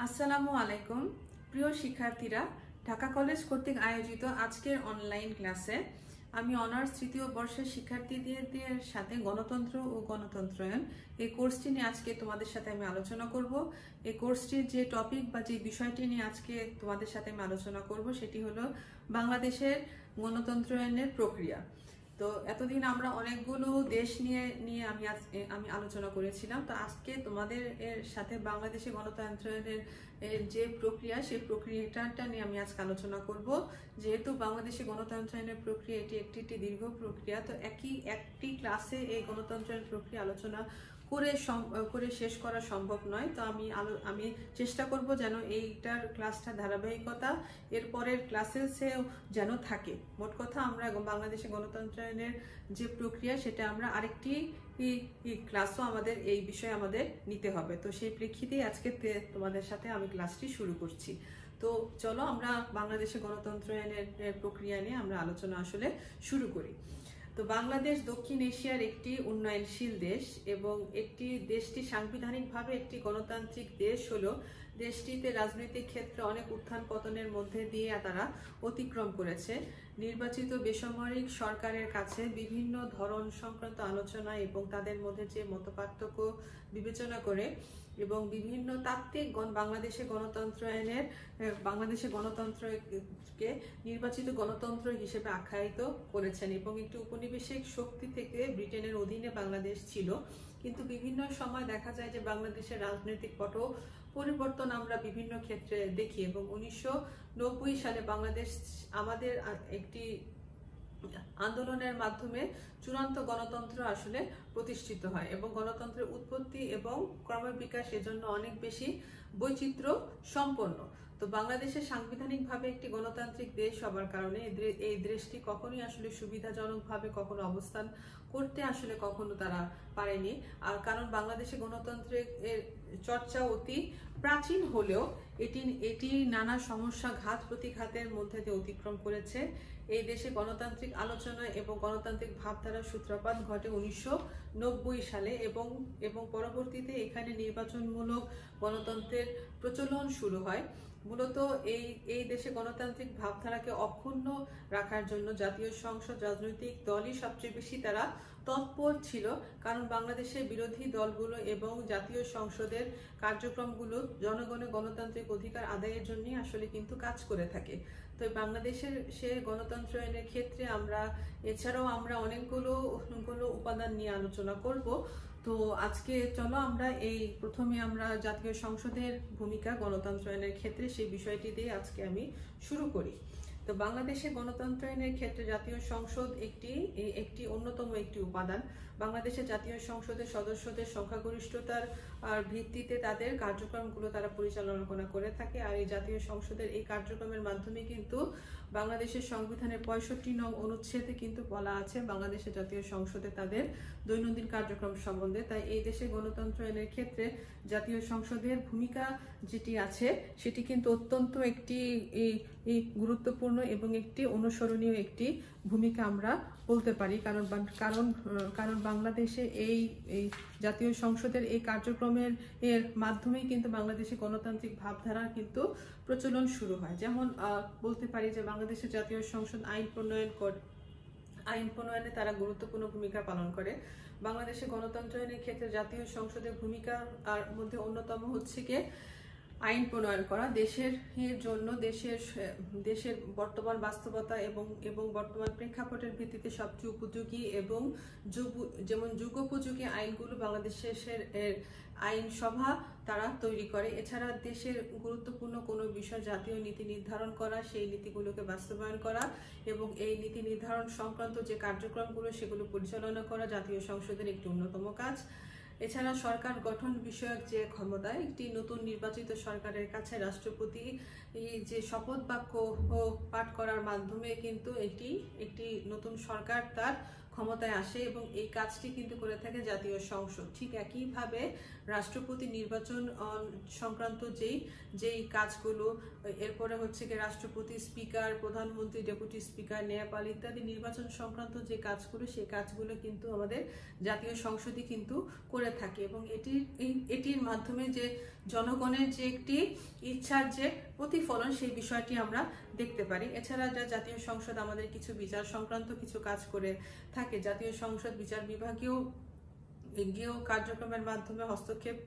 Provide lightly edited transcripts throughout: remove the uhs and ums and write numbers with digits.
আসসালামু আলাইকুম প্রিয় শিক্ষার্থীরা, ঢাকা কলেজ কর্তৃক আয়োজিত আজকের অনলাইন ক্লাসে আমি অনার্স তৃতীয় বর্ষের শিক্ষার্থীদের সাথে গণতন্ত্র ও গণতন্ত্রায়ন এই কোর্সটি নিয়ে আজকে তোমাদের সাথে আমি আলোচনা করব। এই কোর্সটির যে টপিক বা যে বিষয়টি নিয়ে আজকে তোমাদের সাথে আমি আলোচনা করব সেটি হলো বাংলাদেশের গণতন্ত্রায়নের প্রক্রিয়া। তো এতদিন আমরা অনেকগুলো দেশ নিয়ে আমি আলোচনা করেছিলাম। তো আজকে তোমাদের এর সাথে বাংলাদেশে গণতন্ত্রের যে প্রক্রিয়া সেই প্রক্রিয়াটা নিয়ে আমি আজকে আলোচনা করব। যেহেতু বাংলাদেশে গণতন্ত্রায়নের প্রক্রিয়া এটি একটি দীর্ঘ প্রক্রিয়া, তো একটি ক্লাসে এই গণতন্ত্রের প্রক্রিয়া আলোচনা করে শেষ করা সম্ভব নয়। তো আমি চেষ্টা করব যেন এইটার ক্লাসটা ধারাবাহিকতা এরপরের ক্লাসেও যেন থাকে। মোট কথা আমরা বাংলাদেশে গণতন্ত্রায়নের যে প্রক্রিয়া সেটা আমরা আরেকটি ক্লাসও আমাদের এই বিষয়ে আমাদের নিতে হবে। তো সেই প্রেক্ষিতেই আজকে তোমাদের সাথে আমি ক্লাসটি শুরু করছি। তো চলো আমরা বাংলাদেশে গণতন্ত্রায়নের প্রক্রিয়া নিয়ে আমরা আলোচনা আসলে শুরু করি। তো বাংলাদেশ দক্ষিণ এশিয়ার একটি উন্নয়নশীল দেশ এবং দেশটি সাংবিধানিকভাবে একটি গণতান্ত্রিক দেশ হলো দেশটিতে রাজনৈতিক ক্ষেত্রে অনেক উত্থান পতনের মধ্যে দিয়ে তারা অতিক্রম করেছে। নির্বাচিত বেসামরিক সরকারের কাছে বিভিন্ন ধরন সংক্রান্ত আলোচনা এবং তাদের মধ্যে যে মতপার্থক্য বিবেচনা করে এবং বিভিন্ন তাত্ত্বিক বাংলাদেশে গণতন্ত্রকে নির্বাচিত গণতন্ত্র হিসেবে আখ্যায়িত করেছেন এবং একটি উপনিবেশিক শক্তি থেকে ব্রিটেনের অধীনে বাংলাদেশ ছিল। কিন্তু বিভিন্ন সময় দেখা যায় যে বাংলাদেশের রাজনৈতিক পট পরিবর্তন আমরা বিভিন্ন ক্ষেত্রে দেখি এবং 1990 সালে বাংলাদেশ আমাদের একটি আন্দোলনের মাধ্যমে চূড়ান্ত গণতন্ত্র আসলে প্রতিষ্ঠিত হয় এবং গণতন্ত্রের উৎপত্তি এবং ক্রমবিকাশ এজন্য অনেক বেশি বৈচিত্র্য সম্পন্ন। তো বাংলাদেশের সাংবিধানিকভাবে একটি গণতান্ত্রিক দেশ হবার কারণে এই দেশটি কখনোই আসলে সুবিধাজনকভাবে কখনো অবস্থান করতে আসলে কখনো তারা পারেনি। আর কারণ বাংলাদেশে গণতন্ত্রের চর্চা অতি প্রাচীন হলেও এটি নানা সমস্যা ঘাত প্রতিঘাতের মধ্যে দিয়ে অতিক্রম করেছে। এই দেশে গণতান্ত্রিক আলোচনা এবং গণতান্ত্রিক ভাবধারার সূত্রপাত ঘটে 1990 সালে এবং পরবর্তীতে এখানে নির্বাচনমূলক গণতন্ত্রের প্রচলন শুরু হয়। মূলত এই দেশে গণতান্ত্রিক ভাবধারাকে অক্ষুণ্ণ রাখার জন্য জাতীয় সংসদ রাজনৈতিক দলই সবচেয়ে বেশি তারা তৎপর ছিল, কারণ বাংলাদেশের বিরোধী দলগুলো এবং জাতীয় সংসদের কার্যক্রমগুলো জনগণের গণতান্ত্রিক অধিকার আদায়ের জন্যই আসলে কিন্তু কাজ করে থাকে। তো বাংলাদেশের গণতন্ত্রায়নের ক্ষেত্রে এছাড়াও আমরা অনেকগুলো উপাদান নিয়ে আলোচনা করব। তো আজকে চলো আমরা প্রথমে আমরা জাতীয় সংসদের ভূমিকা গণতন্ত্রায়নের ক্ষেত্রে সেই বিষয়টি দিয়ে আজকে আমি শুরু করি। তো বাংলাদেশের গণতন্ত্রায়নের ক্ষেত্রে জাতীয় সংসদ একটি অন্যতম একটি উপাদান। বাংলাদেশের জাতীয় সংসদের সদস্যদের সংখ্যাগরিষ্ঠতার ভিত্তিতে তাদের কার্যক্রমগুলো তারা পরিচালনা করে থাকে। আর এই জাতীয় সংসদের এই কার্যক্রমের মাধ্যমে কিন্তু বাংলাদেশের সংবিধানের 65 নং অনুচ্ছেদে কিন্তু বলা আছে বাংলাদেশের জাতীয় সংসদে তাদের দৈনন্দিন কার্যক্রম সম্বন্ধে। তাই এই দেশের গণতন্ত্রায়নের ক্ষেত্রে জাতীয় সংসদের ভূমিকা যেটি আছে সেটি কিন্তু অত্যন্ত একটি গুরুত্বপূর্ণ এবং একটি অনুসরণীয় একটি ভূমিকা আমরা বলতে পারি। কারণ বাংলাদেশে এই জাতীয় সংসদের এই কার্যক্রমের মাধ্যমেই কিন্তু বাংলাদেশে গণতান্ত্রিক ভাবধারার কিন্তু প্রচলন শুরু হয়। যেমন বলতে পারি যে বাংলাদেশের জাতীয় সংসদ আইন প্রণয়নে তারা গুরুত্বপূর্ণ ভূমিকা পালন করে। বাংলাদেশে গণতন্ত্রায়নের ক্ষেত্রে জাতীয় সংসদের ভূমিকার মধ্যে অন্যতম হচ্ছে কি আইন প্রণয়ন করা দেশের জন্য দেশের বর্তমান বাস্তবতা এবং বর্তমান প্রেক্ষাপটের ভিত্তিতে সবচেয়ে উপযোগী এবং যেমন যুগোপযোগী আইনগুলো বাংলাদেশের আইনসভা তারা তৈরি করে। এছাড়া দেশের গুরুত্বপূর্ণ কোনো বিষয় জাতীয় নীতি নির্ধারণ করা, সেই নীতিগুলোকে বাস্তবায়ন করা এবং এই নীতি নির্ধারণ সংক্রান্ত যে কার্যক্রমগুলো সেগুলো পরিচালনা করা জাতীয় সংসদের একটি অন্যতম কাজ। এছাড়া সরকার গঠন বিষয়ক যে ক্ষমতা একটি নতুন নির্বাচিত সরকারের কাছে রাষ্ট্রপতি যে শপথ বাক্য পাঠ করার মাধ্যমে কিন্তু একটি নতুন সরকার তার ক্ষমতায় আসে এবং এই কাজটি কিন্তু করে থাকে জাতীয় সংসদ। ঠিক একইভাবে রাষ্ট্রপতি নির্বাচন সংক্রান্ত যেই কাজগুলো, এরপরে হচ্ছে কি রাষ্ট্রপতি, স্পিকার, প্রধানমন্ত্রী, ডেপুটি স্পিকার, ন্যায়পাল ইত্যাদি নির্বাচন সংক্রান্ত যে কাজগুলো, সেই কাজগুলো কিন্তু আমাদের জাতীয় সংসদই কিন্তু করে থাকে এবং এটির মাধ্যমে যে জনগণের যে একটি ইচ্ছার যে প্রতিফলন, সেই বিষয়টি আমরা দেখতে পারি। এছাড়া জাতীয় সংসদ আমাদের কিছু বিচার সংক্রান্ত কিছু কাজ করে থাকে। জাতীয় সংসদ বিচার বিভাগীয় কার্যক্রমের মাধ্যমে হস্তক্ষেপ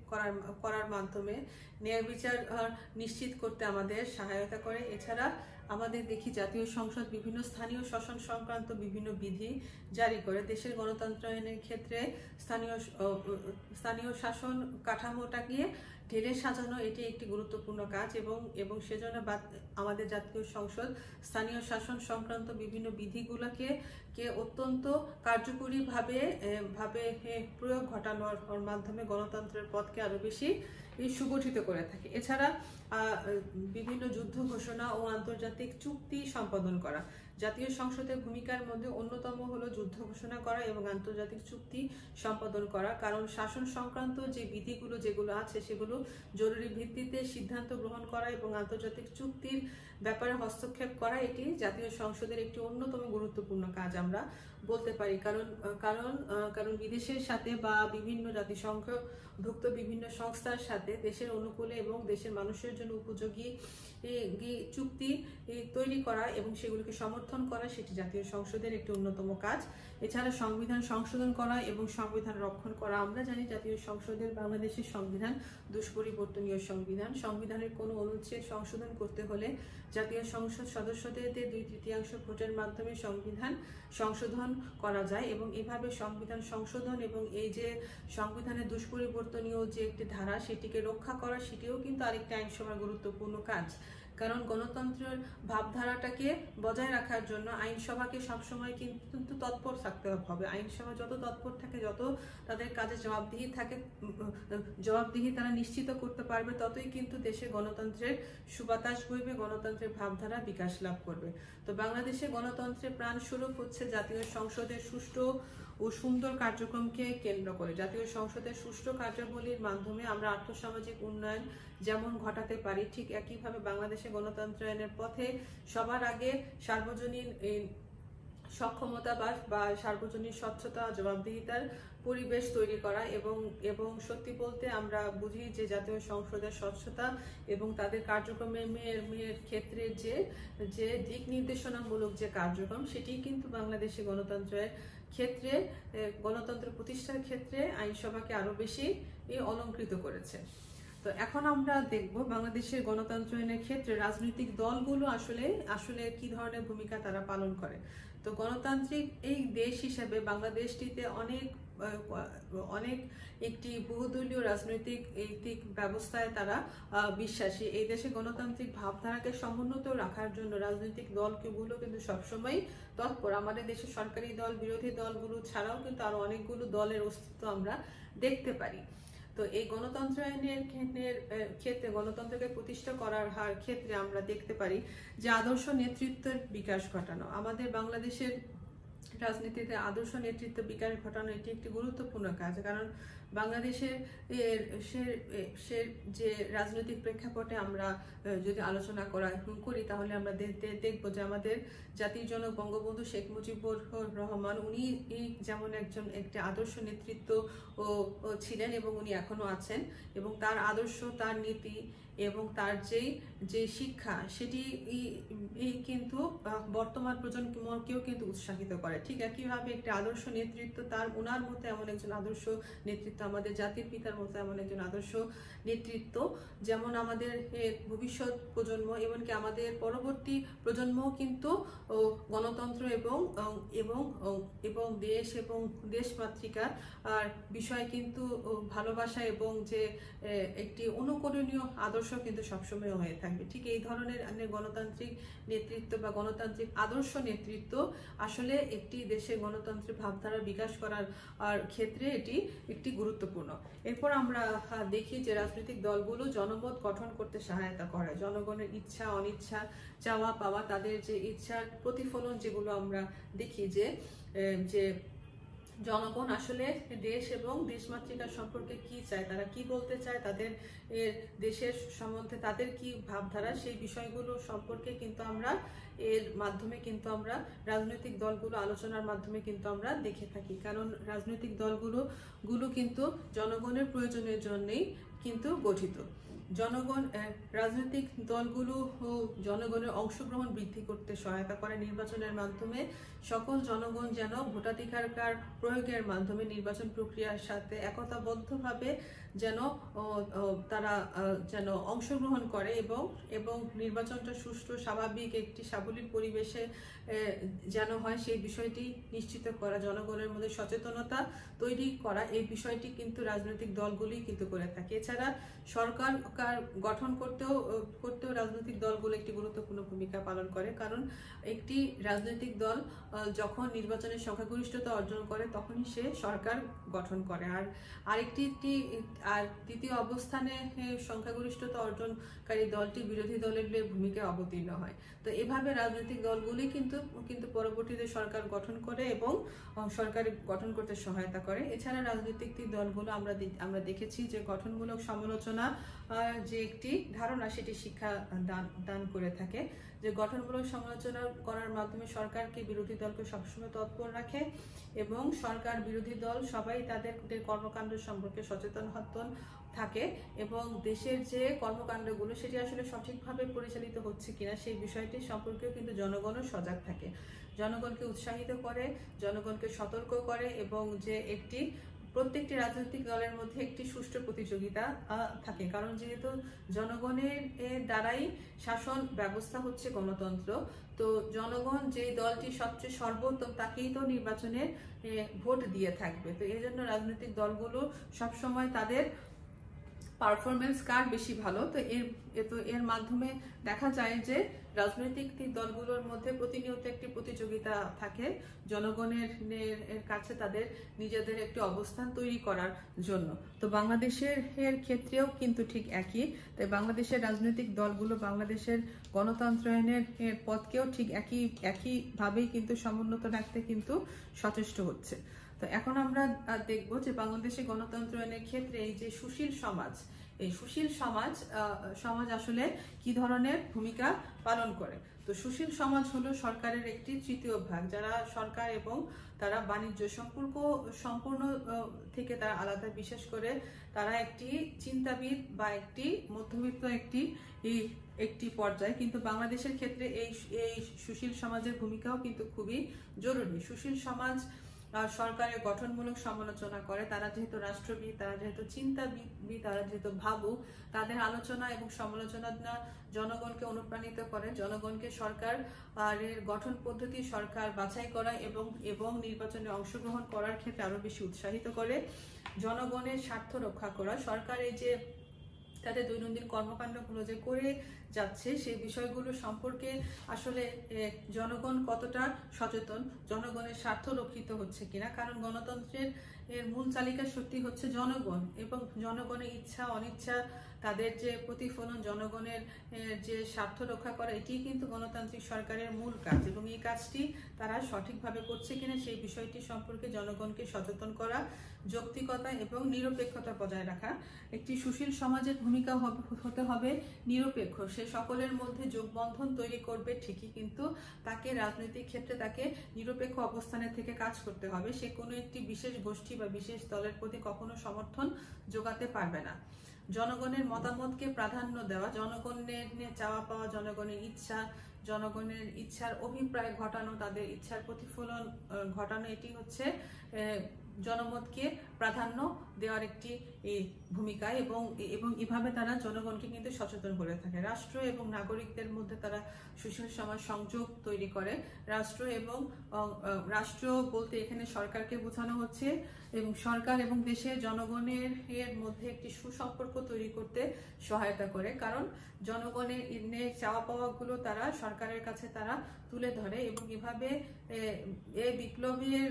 করার মাধ্যমে ন্যায় বিচার নিশ্চিত করতে আমাদের সহায়তা করে। এছাড়া আমাদের দেখি জাতীয় সংসদ বিভিন্ন স্থানীয় শাসন সংক্রান্ত বিভিন্ন বিধি জারি করে। দেশের গণতন্ত্রায়নের ক্ষেত্রে স্থানীয় শাসন কাঠামোটাকে ঢেলে সাজানো এটি একটি গুরুত্বপূর্ণ কাজ এবং সেজন্য আমাদের জাতীয় সংসদ স্থানীয় শাসন সংক্রান্ত বিভিন্ন বিধিগুলোকে অত্যন্ত কার্যকরীভাবে প্রয়োগ ঘটানোর মাধ্যমে গণতন্ত্রের পথকে আরো বেশি সুগঠিত করে থাকে। এছাড়া বিভিন্ন যুদ্ধ ঘোষণা ও আন্তর্জাতিক চুক্তি সম্পাদন করা। জাতীয় সংসদের ভূমিকার মধ্যে অন্যতম হলো যুদ্ধ ঘোষণা করা এবং আন্তর্জাতিক চুক্তি সম্পাদন করা, কারণ শাসন সংক্রান্ত যে বিধিগুলো যেগুলো আছে সেগুলো জরুরি ভিত্তিতে সিদ্ধান্ত গ্রহণ করা এবং আন্তর্জাতিক চুক্তির ব্যাপারে হস্তক্ষেপ করা এটি জাতীয় সংসদের একটি অন্যতম গুরুত্বপূর্ণ কাজ আমরা বলতে পারি। কারণ বিদেশের সাথে বা বিভিন্ন জাতিসংঘভুক্ত বিভিন্ন সংস্থার সাথে দেশের অনুকূলে এবং দেশের মানুষের জন্য উপযোগী চুক্তি তৈরি করা এবং সেগুলিকে সমর্থন করা সেটি জাতীয় সংসদের একটি অন্যতম কাজ। এছাড়া সংবিধান সংশোধন করা এবং সংবিধান রক্ষণ করা। আমরা জানি জাতীয় সংসদের বাংলাদেশের সংবিধান দুষ্পরিবর্তনীয় সংবিধান। সংবিধানের কোনো অনুচ্ছেদ সংশোধন করতে হলে জাতীয় সংসদ সদস্যদের 2/3 ভোটের মাধ্যমে সংবিধান সংশোধন করা যায় এবং এভাবে সংবিধান সংশোধন এবং এই যে সংবিধানের দুষ্পরিবর্তনীয় যে একটি ধারা সেটিকে রক্ষা করা, সেটিও কিন্তু আরেকটি আইনসভার গুরুত্বপূর্ণ কাজ। কারণ গণতন্ত্রের ভাবধারাটাকে বজায় রাখার জন্য আইনসভাকে সবসময় কিন্তু তৎপর থাকতে হবে। আইনসভা যত তৎপর থাকে, যত তাদের কাজে জবাবদিহি তারা নিশ্চিত করতে পারবে, ততই কিন্তু দেশে গণতন্ত্রের সুবাতাস বইবে, গণতন্ত্রের ভাবধারা বিকাশ লাভ করবে। তো বাংলাদেশে গণতন্ত্রের প্রাণস্বরূপ হচ্ছে জাতীয় সংসদের সুষ্ঠু ও সুন্দর কার্যক্রমকে কেন্দ্র করে। জাতীয় সংসদের সুষ্ঠু কার্যাবলীর মাধ্যমে আমরা আর্থসামাজিক উন্নয়ন যেমন ঘটাতে পারি, ঠিক একইভাবে বাংলাদেশে গণতন্ত্রায়নের পথে সবার আগে সার্বজনীন সক্ষমতা বা সার্বজনীন স্বচ্ছতা, জবাবদিহিতার পরিবেশ তৈরি করা এবং সত্যি বলতে আমরা বুঝি যে জাতীয় সংসদের স্বচ্ছতা এবং তাদের কার্যক্রমের ক্ষেত্রে যে দিক নির্দেশনামূলক যে কার্যক্রম, সেটি কিন্তু বাংলাদেশে গণতন্ত্রের ক্ষেত্রে, গণতন্ত্র প্রতিষ্ঠার ক্ষেত্রে আইনসভাকে আরো বেশি অলংকৃত করেছে। তো এখন আমরা দেখব বাংলাদেশের গণতন্ত্রায়নের ক্ষেত্রে রাজনৈতিক দলগুলো আসলে কি ধরনের ভূমিকা তারা পালন করে। তো গণতান্ত্রিক এই দেশ হিসেবে বাংলাদেশটিতে অনেক একটি বহুদলীয় রাজনৈতিক ব্যবস্থায় তারা বিশ্বাসী। এই দেশে গণতান্ত্রিক ভাবধারাকে সমুন্নত রাখার জন্য রাজনৈতিক দলগুলো কিন্তু সবসময় তৎপর। আমাদের দেশের সরকারি দল, বিরোধী দলগুলো ছাড়াও কিন্তু আরো অনেকগুলো দলের অস্তিত্ব আমরা দেখতে পারি। তো এই গণতন্ত্রায়নের ক্ষেত্রে, গণতন্ত্রকে প্রতিষ্ঠা করার ক্ষেত্রে আমরা দেখতে পারি যে আদর্শ নেতৃত্বের বিকাশ ঘটানো। আমাদের বাংলাদেশের রাজনীতিতে আদর্শ নেতৃত্ব বিকাশ ঘটানো এটি একটি গুরুত্বপূর্ণ কাজ। কারণ বাংলাদেশের যে রাজনৈতিক প্রেক্ষাপটে আমরা যদি আলোচনা করি তাহলে আমরা দেখব যে আমাদের জাতির জনক বঙ্গবন্ধু শেখ মুজিবুর রহমান, উনি যেমন একটি আদর্শ নেতৃত্ব ছিলেন এবং উনি এখনো আছেন, এবং তার আদর্শ, তার নীতি এবং তার যে শিক্ষা, সেটি কিন্তু বর্তমান প্রজন্মকেও কিন্তু উৎসাহিত করে। ঠিক একইভাবে একটি আদর্শ নেতৃত্ব, ওনার মতো এমন একজন আদর্শ নেতৃত্ব, আমাদের জাতির পিতার মতো এমন একজন আদর্শ নেতৃত্ব, যেমন আমাদের ভবিষ্যৎ প্রজন্ম এমনকি আমাদের পরবর্তী প্রজন্মও কিন্তু গণতন্ত্র এবং দেশ এবং দেশমাতৃকার বিষয় কিন্তু ভালোবাসা এবং যে একটি অনুকরণীয় আদর্শ কিন্তু সবসময় হয়ে থাকবে। ঠিক এই ধরনের গণতান্ত্রিক নেতৃত্ব বা গণতান্ত্রিক আদর্শ নেতৃত্ব আসলে একটি দেশের গণতন্ত্রের ভাবধারা বিকাশ করার ক্ষেত্রে এটি একটি গুরুত্বপূর্ণ। এরপর আমরা দেখি যে রাজনৈতিক দলগুলো জনমত গঠন করতে সহায়তা করে। জনগণের ইচ্ছা, অনিচ্ছা, চাওয়া পাওয়া, তাদের যে ইচ্ছার প্রতিফলন যেগুলো আমরা দেখি যে জনগণ আসলে দেশ এবং দেশমাতৃকার সম্পর্কে কি চায়, তারা কি বলতে চায়, তাদের দেশের সম্বন্ধে তাদের কি ভাবধারা, সেই বিষয়গুলো সম্পর্কে কিন্তু আমরা এর মাধ্যমে কিন্তু আমরা রাজনৈতিক দলগুলো আলোচনার মাধ্যমে কিন্তু আমরা দেখে থাকি। কারণ রাজনৈতিক দলগুলো কিন্তু জনগণের প্রয়োজনের জন্যই কিন্তু গঠিত। জনগণ রাজনৈতিক দলগুলো জনগণের অংশগ্রহণ বৃদ্ধি করতে সহায়তা করে নির্বাচনের মাধ্যমে। সকল জনগণ যেন ভোটাধিকার প্রয়োগের মাধ্যমে নির্বাচন প্রক্রিয়ার সাথে একতাবদ্ধভাবে যেন তারা যেন অংশগ্রহণ করে এবং নির্বাচনটা সুষ্ঠু স্বাভাবিক একটি সাবলীল পরিবেশে যেন হয়, সেই বিষয়টি নিশ্চিত করা, জনগণের মধ্যে সচেতনতা তৈরি করা, এই বিষয়টি কিন্তু রাজনৈতিক দলগুলি কিন্তু করে থাকে। এছাড়া সরকার গঠন করতেও রাজনৈতিক দলগুলো একটি গুরুত্বপূর্ণ ভূমিকা পালন করে। কারণ একটি রাজনৈতিক দল যখন নির্বাচনের সংখ্যাগরিষ্ঠতা অর্জন করে তখনই সে সরকার গঠন করে। আর দ্বিতীয় অবস্থানে সংখ্যাগরিষ্ঠতা অর্জনকারী দলটি বিরোধী দলের ভূমিকায় অবতীর্ণ হয়। তো এভাবে রাজনৈতিক দলগুলি কিন্তু পরবর্তীতে সরকার গঠন করে এবং সরকার গঠন করতে সহায়তা করে। এছাড়া রাজনৈতিক দলগুলো আমরা দেখেছি যে গঠনমূলক সমালোচনা যে একটি ধারণা, সেটি শিক্ষা দান করে থাকে, যে গঠনমূলক সমালোচনা করার মাধ্যমে সরকারকে বিরোধী দলকে সবসময় তৎপর রাখে এবং সরকার বিরোধী দল সবাই তাদের কর্মকাণ্ড সম্পর্কে সচেতন থাকে এবং দেশের যে কর্মকাণ্ডগুলো সেটি আসলে সঠিকভাবে পরিচালিত হচ্ছে কিনা সেই বিষয়টি সম্পর্কেও কিন্তু জনগণও সজাগ থাকে, জনগণকে উৎসাহিত করে, জনগণকে সতর্ক করে এবং যে প্রত্যেকটি রাজনৈতিক দলের মধ্যে একটি সুষ্ঠু প্রতিযোগিতা থাকে। কারণ যেহেতু জনগণের দ্বারাই শাসন ব্যবস্থা হচ্ছে গণতন্ত্র, তো জনগণ যে দলটি সবচেয়ে সর্বোত্তম তাকেই তো নির্বাচনে ভোট দিয়ে থাকবে। তো এই জন্য রাজনৈতিক দলগুলো সবসময় তাদের পারফরমেন্স কার বেশি ভালো, তো এর মাধ্যমে দেখা যায় যে রাজনৈতিক দলগুলোর মধ্যে প্রতিনিয়ত একটি প্রতিযোগিতা থাকে জনগণের কাছে তাদের নিজেদের একটি অবস্থান তৈরি করার জন্য। তো বাংলাদেশের ক্ষেত্রেও কিন্তু ঠিক একই। তাই বাংলাদেশের রাজনৈতিক দলগুলো বাংলাদেশের গণতন্ত্রায়নের পথকেও ঠিক একইভাবেই কিন্তু সমুন্নত রাখতে কিন্তু সচেষ্ট হচ্ছে। তো এখন আমরা দেখব যে বাংলাদেশে গণতন্ত্রায়নের ক্ষেত্রে এই যে সুশীল সমাজ, এই সুশীল সমাজ আসলে কি ধরনের ভূমিকা পালন করে। তো সুশীল সমাজ হলো সরকারের একটি তৃতীয় ভাগ, যারা সরকার এবং তারা বাণিজ্য সম্পূর্ণ থেকে তারা আলাদা। বিশেষ করে তারা একটি চিন্তাবিদ বা একটি মধ্যবিত্ত একটি পর্যায়। কিন্তু বাংলাদেশের ক্ষেত্রে এই সুশীল সমাজের ভূমিকাও কিন্তু খুবই জরুরি। সুশীল সমাজ সরকারের গঠনমূলক সমালোচনা করে, তারা যেহেতু রাষ্ট্রবিদ, তারা যেহেতু চিন্তাবিদ, তারা যেহেতু ভাবুক, তাদের আলোচনা এবং সমালোচনা জনগণকে অনুপ্রাণিত করে, জনগণকে সরকারের গঠন পদ্ধতি সরকার বাছাই করা এবং নির্বাচনে অংশগ্রহণ করার ক্ষেত্রে আরো বেশি উৎসাহিত করে, জনগণের স্বার্থ রক্ষা করা, সরকারের যে তাদের দৈনন্দিন কর্মকাণ্ডগুলো যে করে যাচ্ছে সেই বিষয়গুলো সম্পর্কে আসলে জনগণ কতটা সচেতন, জনগণের স্বার্থ রক্ষিত হচ্ছে কিনা। কারণ গণতন্ত্রের মূল চালিকা শক্তি হচ্ছে জনগণ এবং জনগণের ইচ্ছা অনিচ্ছা তাদের যে প্রতিফলন, জনগণের যে স্বার্থ রক্ষা করা, এটি কিন্তু গণতান্ত্রিক সরকারের মূল কাজ এবং এই কাজটি তারা সঠিকভাবে করছে কিনা সেই বিষয়টি সম্পর্কে জনগণকে সচেতন করা, যৌক্তিকতা এবং নিরপেক্ষতা বজায় রাখা। একটি সুশীল সমাজের ভূমিকা হতে হবে নিরপেক্ষ, সে সকলের মধ্যে যোগবন্ধন তৈরি করবে ঠিকই, কিন্তু তাকে রাজনৈতিক ক্ষেত্রে তাকে নিরপেক্ষ অবস্থানে থেকে কাজ করতে হবে। সে কোনো একটি বিশেষ গোষ্ঠী বা বিশেষ দলের প্রতি কখনো সমর্থন যোগাতে পারবে না। জনগণের মতামতকে প্রাধান্য দেওয়া, জনগণের চাওয়া পাওয়া, জনগণের ইচ্ছার অভিপ্রায় ঘটানো, তাদের ইচ্ছার প্রতিফলন ঘটানো, এটি হচ্ছে জনমতকে প্রাধান্য দেওয়ার একটি ভূমিকা এবং এভাবে তারা জনগণকে কিন্তু সচেতন করে থাকে। রাষ্ট্র এবং নাগরিকদের মধ্যে তারা সুশীল সমাজ সংযোগ তৈরি করে। রাষ্ট্র বলতে এখানে সরকারকে বোঝানো হচ্ছে এবং সরকার এবং দেশের জনগণের মধ্যে একটি সুসম্পর্ক তৈরি করতে সহায়তা করে। কারণ জনগণের চাওয়া পাওয়াগুলো তারা সরকারের কাছে তারা তুলে ধরে এবং এভাবে বিপ্লবের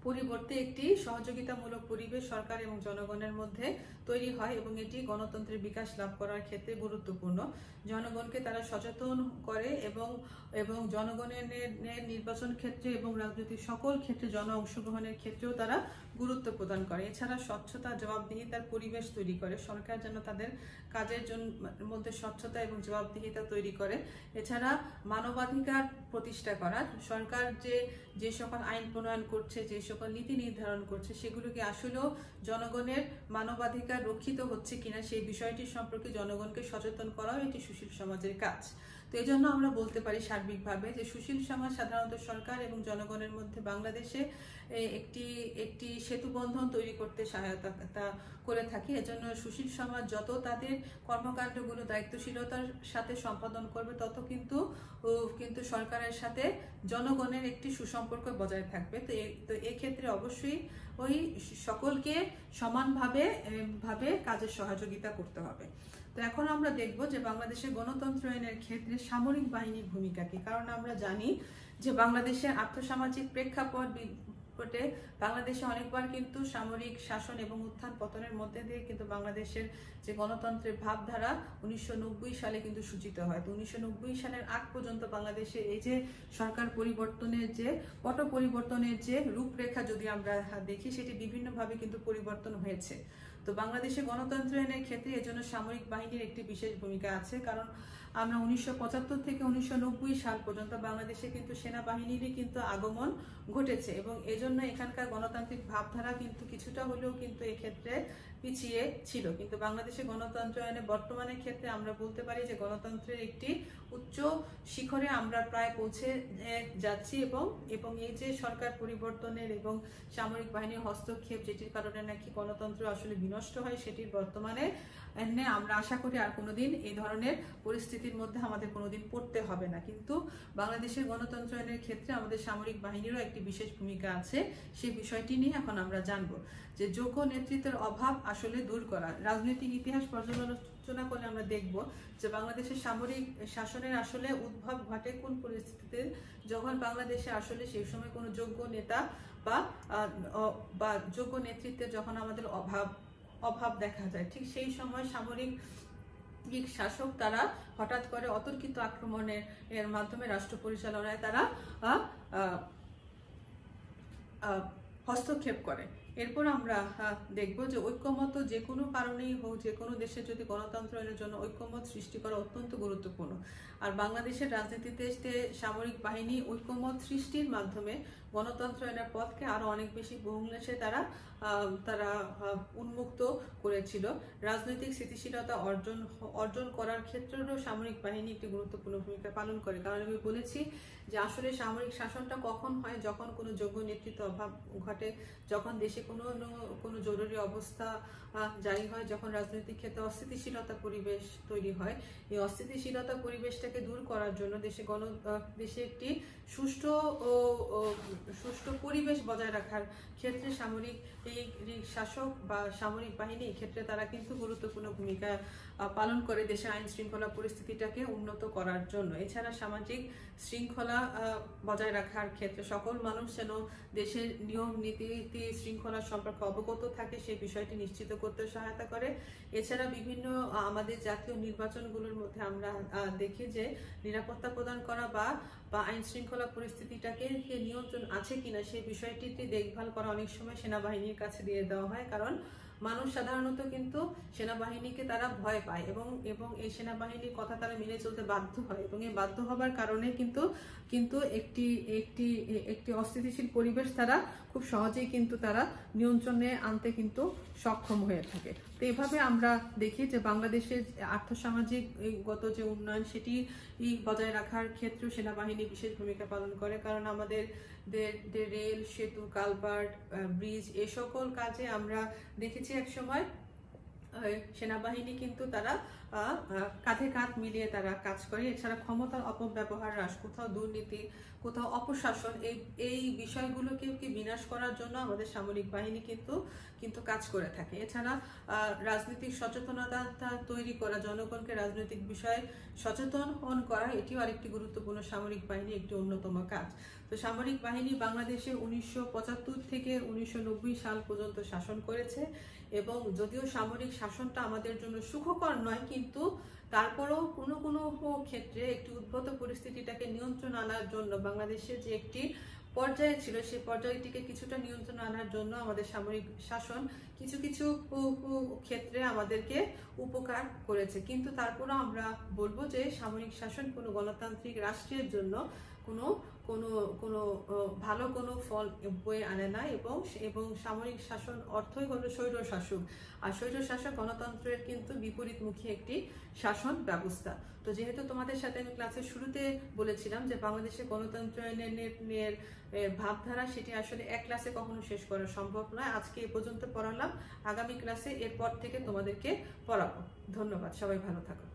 পরিবর্তে একটি সহযোগিতামূলক পরিবেশ সরকার এবং জনগণের মধ্যে তৈরি হয় এবং এটি গণতন্ত্রের বিকাশ লাভ করার ক্ষেত্রে গুরুত্বপূর্ণ। জনগণকে তারা সচেতন করে এবং জনগণের নির্বাচন ক্ষেত্রে এবং রাজনৈতিক সকল ক্ষেত্রে জন অংশগ্রহণের ক্ষেত্রেও তারা গুরুত্ব প্রদান করে। এছাড়া স্বচ্ছতা, জবাবদিহিতার পরিবেশ তৈরি করে। সরকার যেন তাদের কাজের মধ্যে স্বচ্ছতা এবং জবাবদিহিতা তৈরি করে। এছাড়া মানবাধিকার প্রতিষ্ঠা করা, সরকার যে সকল আইন প্রণয়ন করছে, যে সকল নীতি নির্ধারণ করছে, সেগুলোকে আসলেও জনগণের মানবাধিকার রক্ষিত হচ্ছে কিনা সেই বিষয়টি সম্পর্কে জনগণকে সচেতন করাও এটি সুশীল সমাজের কাজ। তো এই জন্য আমরা বলতে পারি সার্বিকভাবে যে সুশীল সমাজ সাধারণত সরকার এবং জনগণের মধ্যে বাংলাদেশে একটি সেতুবন্ধন তৈরি করতে সহায়তা করে থাকে। এজন্য সুশীল সমাজ যত তাদের কর্মকাণ্ডগুলো দায়িত্বশীলতার সাথে সম্পাদন করবে, তত কিন্তু সরকারের সাথে জনগণের একটি সুসম্পর্ক বজায় থাকবে। তো এক্ষেত্রে অবশ্যই ওই সকলকে সমানভাবে কাজের সহযোগিতা করতে হবে। তো এখন আমরা দেখব যে বাংলাদেশের গণতন্ত্রায়নের ক্ষেত্রে সামরিক বাহিনীর ভূমিকা কি। কারণ আমরা জানি যে বাংলাদেশের আর্থসামাজিক প্রেক্ষাপটে বাংলাদেশে অনেকবার কিন্তু সামরিক শাসন এবং উত্থান পতনের মধ্যে দিয়ে কিন্তু বাংলাদেশের যে গণতন্ত্রের ভাবধারা 1990 সালে কিন্তু সূচিত হয়। তো 1990 সালের আগ পর্যন্ত বাংলাদেশে এই যে সরকার পরিবর্তনের যে পট পরিবর্তনের যে রূপরেখা যদি আমরা দেখি, সেটি বিভিন্নভাবে কিন্তু পরিবর্তন হয়েছে। তো বাংলাদেশে গণতন্ত্রায়নের ক্ষেত্রে এজন্য সামরিক বাহিনীর একটি বিশেষ ভূমিকা আছে। কারণ আমরা 1975 থেকে 1990 সাল পর্যন্ত বাংলাদেশে কিন্তু সেনাবাহিনীরই কিন্তু আগমন ঘটেছে এবং এজন্য এখানকার গণতান্ত্রিক ভাবধারা কিন্তু কিছুটা হলেও কিন্তু এক্ষেত্রে পিছিয়ে ছিল। কিন্তু বাংলাদেশে গণতন্ত্রায়নে বর্তমানের ক্ষেত্রে আমরা বলতে পারি যে গণতন্ত্রের একটি উচ্চ শিখরে আমরা প্রায় পৌঁছে যাচ্ছি এবং এই যে সরকার পরিবর্তনের এবং সামরিক বাহিনীর হস্তক্ষেপ, যেটির কারণে নাকি গণতন্ত্র আসলে বিনষ্ট হয়, সেটির বর্তমানে আমরা আশা করি আর কোনোদিন এই ধরনের পরিস্থিতির মধ্যে আমাদের কোনোদিন পড়তে হবে না। কিন্তু বাংলাদেশের গণতন্ত্রায়নের ক্ষেত্রে আমাদের সামরিক বাহিনীরও একটি বিশেষ ভূমিকা আছে। সেই বিষয়টি নিয়ে এখন আমরা জানবো যে যোগ্য নেতৃত্বের অভাব আসলে দূর করা। রাজনৈতিক ইতিহাস পর্যালোচনা করলে আমরা দেখব যে বাংলাদেশের সামরিক শাসনের আসলে উদ্ভব ঘটে কোন পরিস্থিতিতে, যখন বাংলাদেশে আসলে সেই সময় কোনো যোগ্য নেতা বা যোগ্য নেতৃত্বের যখন আমাদের অভাব দেখা যায়। ঠিক সেই সময় সামরিক শাসক তারা হঠাৎ করে অতর্কিত আক্রমণের মাধ্যমে রাষ্ট্র পরিচালনায় তারা হস্তক্ষেপ করে। এরপর আমরা দেখব যে ঐক্যমত যে কোনো কারণেই হোক, যে কোনো দেশে যদি গণতন্ত্রায়নের জন্য ঐক্যমত সৃষ্টি করা অত্যন্ত গুরুত্বপূর্ণ। আর বাংলাদেশের রাজনীতিতে সামরিক বাহিনী ঐক্যমত সৃষ্টির মাধ্যমে গণতন্ত্রায়নের পথকে আরো অনেক বেশি বহুলাংশে তারা উন্মুক্ত করেছিল। রাজনৈতিক স্থিতিশীলতা অর্জন করার ক্ষেত্রেও সামরিক বাহিনী একটি গুরুত্বপূর্ণ ভূমিকা পালন করে। কারণ আমি বলেছি যে আসলে সামরিক শাসনটা কখন হয়, যখন কোনো যোগ্য নেতৃত্ব অভাব ঘটে, যখন দেশে কোনো জরুরি অবস্থা জারি হয়, যখন রাজনৈতিক ক্ষেত্রে অস্থিতিশীলতা পরিবেশ তৈরি হয়। এই অস্থিতিশীলতা পরিবেশটাকে দূর করার জন্য দেশে একটি সুষ্ঠু পরিবেশ বজায় রাখার ক্ষেত্রে সামরিক শাসক বা সামরিক বাহিনী ক্ষেত্রে তারা কিন্তু গুরুত্বপূর্ণ ভূমিকা পালন করে দেশের আইন শৃঙ্খলা পরিস্থিতিটাকে উন্নত করার জন্য। এছাড়া সামাজিক শৃঙ্খলা বজায় রাখার ক্ষেত্রে সকল মানুষ যেন দেশের নিয়ম নীতি শৃঙ্খলা সম্পর্কে অবগত থাকে, সেই বিষয়টি নিশ্চিত করতে সহায়তা করে। এছাড়া বিভিন্ন আমাদের জাতীয় নির্বাচনগুলোর মধ্যে আমরা দেখি যে নিরাপত্তা প্রদান করা বা আইন শৃঙ্খলা পরিস্থিতিটাকে নিয়ন্ত্রণ আছে কিনা সেই বিষয়টিতে দেখভাল করা অনেক সময় সেনাবাহিনীর কাছে দিয়ে দেওয়া হয়। কারণ মানুষ সাধারণত কিন্তু সেনাবাহিনীকে তারা ভয় পায় এবং এই সেনাবাহিনীর কথা তারা মেনে চলতে বাধ্য হয় এবং এই বাধ্য হবার কারণে কিন্তু একটি অস্থিতিশীল পরিবেশ তারা খুব সহজেই কিন্তু তারা নিয়ন্ত্রণে আনতে কিন্তু সক্ষম হয়ে থাকে। তো এভাবে আমরা দেখি যে বাংলাদেশের আর্থসামাজিক গত যে উন্নয়ন সেটি বজায় রাখার ক্ষেত্রেও সেনাবাহিনী বিশেষ ভূমিকা পালন করে। কারণ আমাদের রেল, সেতু, কালভার্ট, ব্রিজ এ সকল কাজে আমরা দেখেছি একসময় সেনাবাহিনী কিন্তু তারা কাঁধে কাঁধ মিলিয়ে তারা কাজ করে। এছাড়া ক্ষমতার অপব্যবহার হ্রাস, কোথাও দুর্নীতি কোথাও অপশাসন, এই এই বিষয়গুলোকে বিনাশ করার জন্য আমাদের সামরিক বাহিনী কিন্তু কাজ করে থাকে। এছাড়া রাজনৈতিক সচেতনতা তৈরি করা, জনগণকে রাজনৈতিক বিষয়ে সচেতন করা, এটিও আরেকটি গুরুত্বপূর্ণ সামরিক বাহিনীর একটি অন্যতম কাজ। তো সামরিক বাহিনী বাংলাদেশে 1975 থেকে 1990 সাল পর্যন্ত শাসন করেছে, এবং যদিও সামরিক শাসনটা আমাদের জন্য সুখকর নয়, কিন্তু তারপরেও কোনো কোনো ক্ষেত্রে একটি উদ্ভূত পরিস্থিতিটাকে নিয়ন্ত্রণ আনার জন্য বাংলাদেশের যে একটি পর্যায়ে ছিল, সেই পর্যায়টিকে কিছুটা নিয়ন্ত্রণ আনার জন্য আমাদের সামরিক শাসন কিছু কিছু ক্ষেত্রে আমাদেরকে উপকার করেছে। কিন্তু তারপরও আমরা বলবো যে সামরিক শাসন কোনো গণতান্ত্রিক রাষ্ট্রের জন্য কোনো কোনো কোনো ভালো কোনো ফল বয়ে আনে না, এবং সামরিক শাসন অর্থই হলো স্বৈর শাসক, আর স্বৈর শাসক গণতন্ত্রের কিন্তু বিপরীতমুখী একটি শাসন ব্যবস্থা। তো যেহেতু তোমাদের সাথে আমি ক্লাসের শুরুতে বলেছিলাম যে বাংলাদেশের গণতন্ত্রের ভাবধারা, সেটি আসলে এক ক্লাসে কখনো শেষ করা সম্ভব নয়। আজকে এ পর্যন্ত পড়ালাম, আগামী ক্লাসে এরপর থেকে তোমাদেরকে পড়াবো। ধন্যবাদ, সবাই ভালো থাকো।